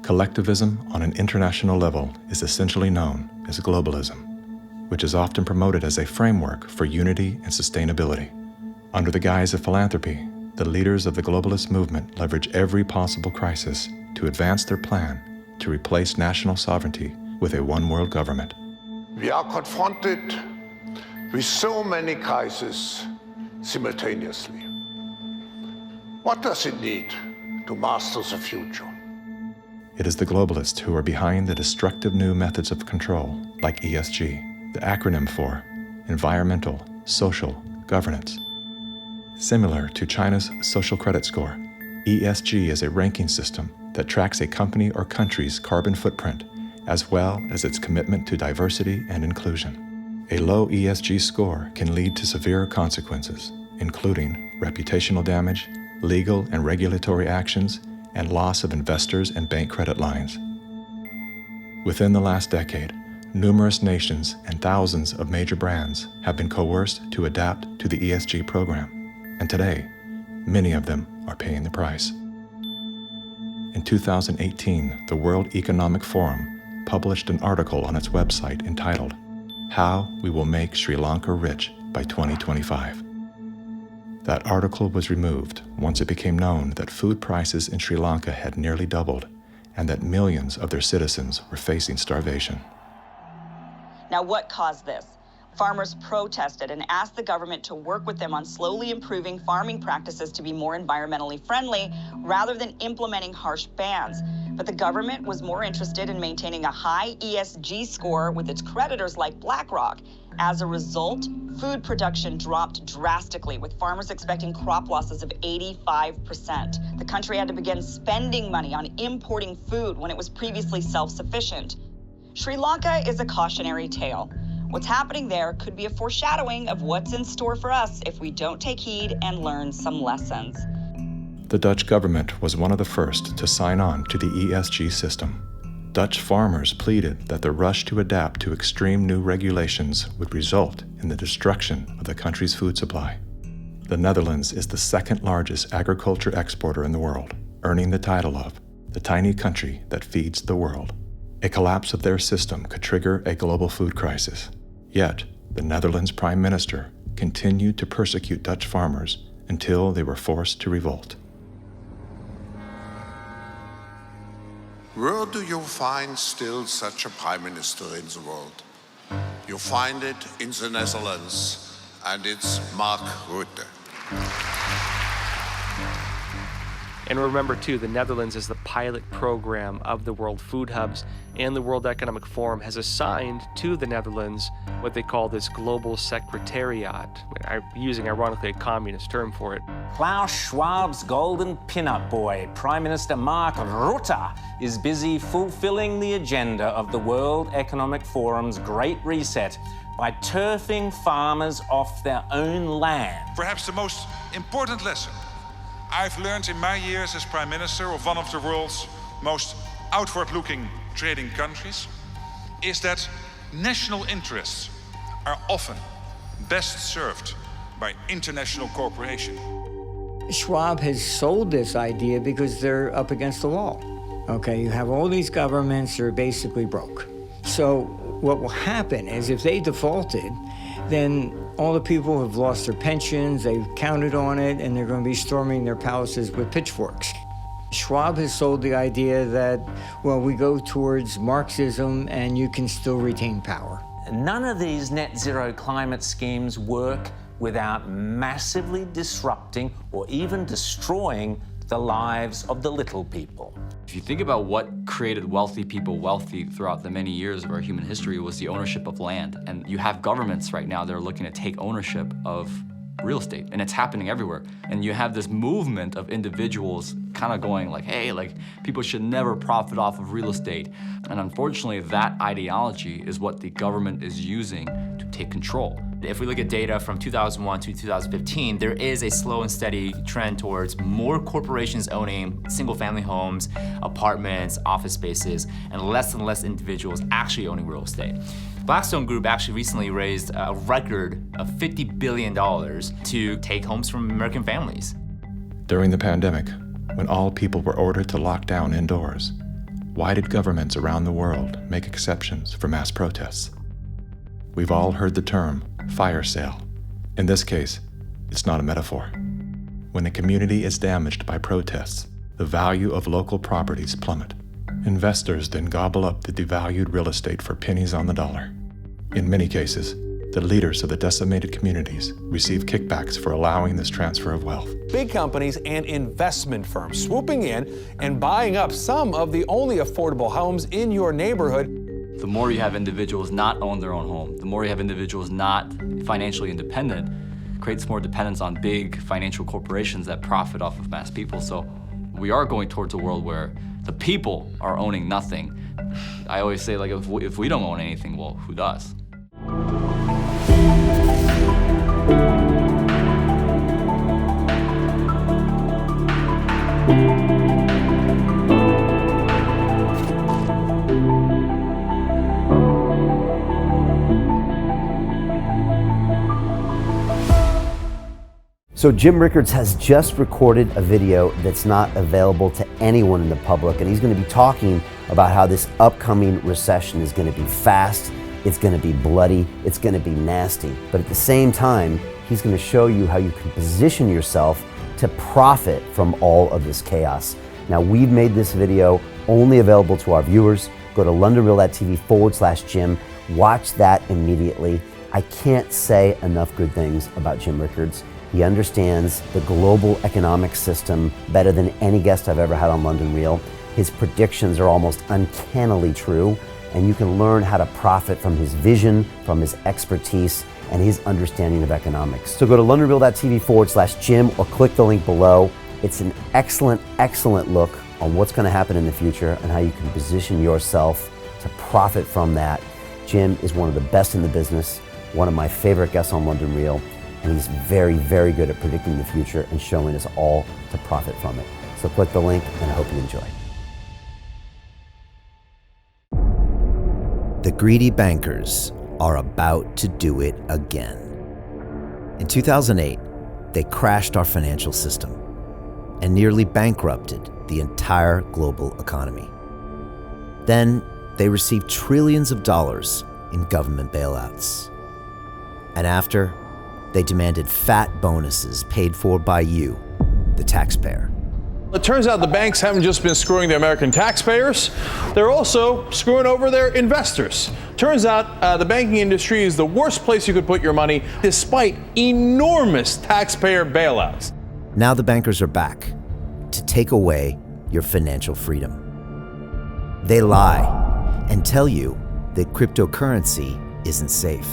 Collectivism on an international level is essentially known as globalism, which is often promoted as a framework for unity and sustainability. Under the guise of philanthropy, the leaders of the globalist movement leverage every possible crisis to advance their plan to replace national sovereignty with a one-world government. We are confronted with so many crises simultaneously. What does it need to master the future? It is the globalists who are behind the destructive new methods of control, like ESG, the acronym for Environmental, Social, Governance. Similar to China's social credit score, ESG is a ranking system that tracks a company or country's carbon footprint, as well as its commitment to diversity and inclusion. A low ESG score can lead to severe consequences, including reputational damage, legal and regulatory actions, and loss of investors and bank credit lines. Within the last decade, numerous nations and thousands of major brands have been coerced to adapt to the ESG program, and today, many of them are paying the price. In 2018, the World Economic Forum published an article on its website entitled, "How We Will Make Sri Lanka Rich by 2025. That article was removed once it became known that food prices in Sri Lanka had nearly doubled and that millions of their citizens were facing starvation. Now, what caused this? Farmers protested and asked the government to work with them on slowly improving farming practices to be more environmentally friendly rather than implementing harsh bans. But the government was more interested in maintaining a high ESG score with its creditors like BlackRock. As a result, food production dropped drastically, with farmers expecting crop losses of 85%. The country had to begin spending money on importing food when it was previously self-sufficient. Sri Lanka is a cautionary tale. What's happening there could be a foreshadowing of what's in store for us if we don't take heed and learn some lessons. The Dutch government was one of the first to sign on to the ESG system. Dutch farmers pleaded that the rush to adapt to extreme new regulations would result in the destruction of the country's food supply. The Netherlands is the second largest agriculture exporter in the world, earning the title of the tiny country that feeds the world. A collapse of their system could trigger a global food crisis. Yet, the Netherlands Prime Minister continued to persecute Dutch farmers until they were forced to revolt. Where do you find still such a prime minister in the world? You find it in the Netherlands, and it's Mark Rutte. And remember, too, the Netherlands is the pilot program of the World Food Hubs, and the World Economic Forum has assigned to the Netherlands what they call this Global Secretariat, using ironically a communist term for it. Klaus Schwab's golden pin-up boy, Prime Minister Mark Rutte, is busy fulfilling the agenda of the World Economic Forum's Great Reset by turfing farmers off their own land. Perhaps the most important lesson I've learned in my years as Prime Minister of one of the world's most outward-looking trading countries is that national interests are often best served by international cooperation. Schwab has sold this idea because they're up against the wall. Okay, you have all these governments that are basically broke. So what will happen is if they defaulted, then all the people have lost their pensions, they've counted on it, and they're going to be storming their palaces with pitchforks. Schwab has sold the idea that, well, we go towards Marxism and you can still retain power. None of these net zero climate schemes work without massively disrupting or even destroying the lives of the little people. If you think about what created wealthy people wealthy throughout the many years of our human history, was the ownership of land. And you have governments right now that are looking to take ownership of real estate, and it's happening everywhere. And you have this movement of individuals kind of going like, hey, like people should never profit off of real estate. And unfortunately, that ideology is what the government is using to take control. If we look at data from 2001 to 2015, there is a slow and steady trend towards more corporations owning single-family homes, apartments, office spaces, and less individuals actually owning real estate. Blackstone Group actually recently raised a record of $50 billion to take homes from American families. During the pandemic, when all people were ordered to lock down indoors, Why did governments around the world make exceptions for mass protests? We've all heard the term fire sale. In this case, it's not a metaphor. When a community is damaged by protests, the value of local properties plummet. Investors then gobble up the devalued real estate for pennies on the dollar. In many cases, the leaders of the decimated communities receive kickbacks for allowing this transfer of wealth. Big companies and investment firms swooping in and buying up some of the only affordable homes in your neighborhood. The more you have individuals not own their own home, the more you have individuals not financially independent, creates more dependence on big financial corporations that profit off of mass people. So we are going towards a world where the people are owning nothing. I always say, like, if we don't own anything, well, who does? So Jim Rickards has just recorded a video that's not available to anyone in the public, and he's going to be talking about how this upcoming recession is going to be fast, it's going to be bloody, it's going to be nasty. But at the same time, he's going to show you how you can position yourself to profit from all of this chaos. Now, we've made this video only available to our viewers. Go to londonreal.tv/Jim. Watch that immediately. I can't say enough good things about Jim Rickards. He understands the global economic system better than any guest I've ever had on London Real. His predictions are almost uncannily true, and you can learn how to profit from his vision, from his expertise, and his understanding of economics. So go to londonreal.tv/Jim or click the link below. It's an excellent, excellent look on what's going to happen in the future and how you can position yourself to profit from that. Jim is one of the best in the business, one of my favorite guests on London Real, and he's very, very good at predicting the future and showing us all to profit from it. So click the link, and I hope you enjoy. The greedy bankers are about to do it again. In 2008, they crashed our financial system and nearly bankrupted the entire global economy. Then they received trillions of dollars in government bailouts. And after, they demanded fat bonuses paid for by you, the taxpayer. It turns out the banks haven't just been screwing the American taxpayers, they're also screwing over their investors. Turns out the banking industry is the worst place you could put your money, despite enormous taxpayer bailouts. Now the bankers are back to take away your financial freedom. They lie and tell you that cryptocurrency isn't safe.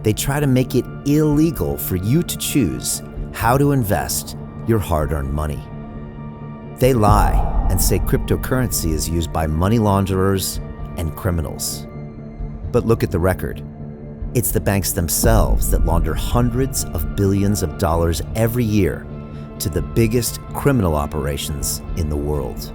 They try to make it illegal for you to choose how to invest your hard-earned money. They lie and say cryptocurrency is used by money launderers and criminals. But look at the record. It's the banks themselves that launder hundreds of billions of dollars every year to the biggest criminal operations in the world.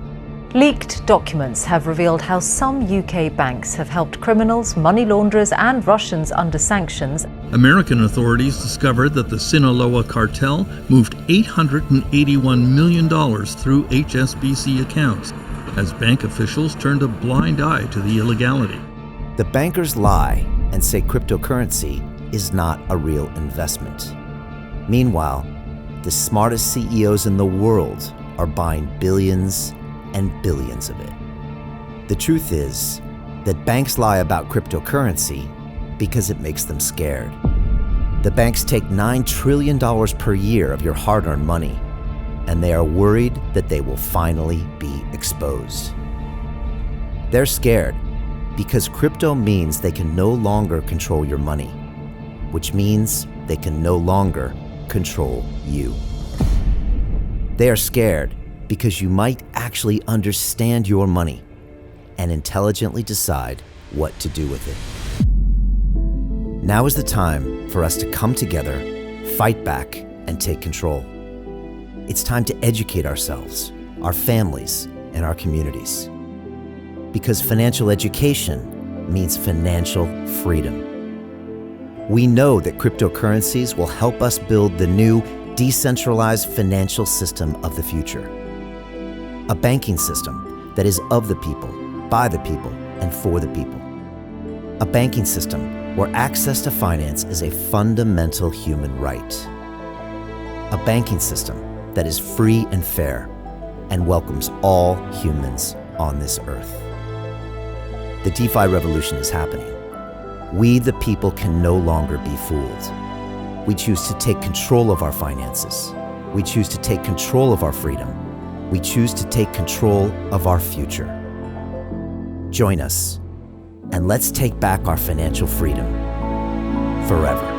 Leaked documents have revealed how some UK banks have helped criminals, money launderers and Russians under sanctions. American authorities discovered that the Sinaloa cartel moved $881 million through HSBC accounts as bank officials turned a blind eye to the illegality. The bankers lie and say cryptocurrency is not a real investment. Meanwhile, the smartest CEOs in the world are buying billions and billions of it. The truth is that banks lie about cryptocurrency because it makes them scared. The banks take $9 trillion per year of your hard-earned money, and they are worried that they will finally be exposed. They're scared because crypto means they can no longer control your money, which means they can no longer control you. They are scared because you might actually understand your money and intelligently decide what to do with it. Now is the time for us to come together, fight back, and take control. It's time to educate ourselves, our families, and our communities. Because financial education means financial freedom. We know that cryptocurrencies will help us build the new decentralized financial system of the future. A banking system that is of the people, by the people, and for the people. A banking system where access to finance is a fundamental human right. A banking system that is free and fair and welcomes all humans on this earth. The DeFi revolution is happening. We, the people, can no longer be fooled. We choose to take control of our finances. We choose to take control of our freedom. We choose to take control of our future. Join us, and let's take back our financial freedom forever.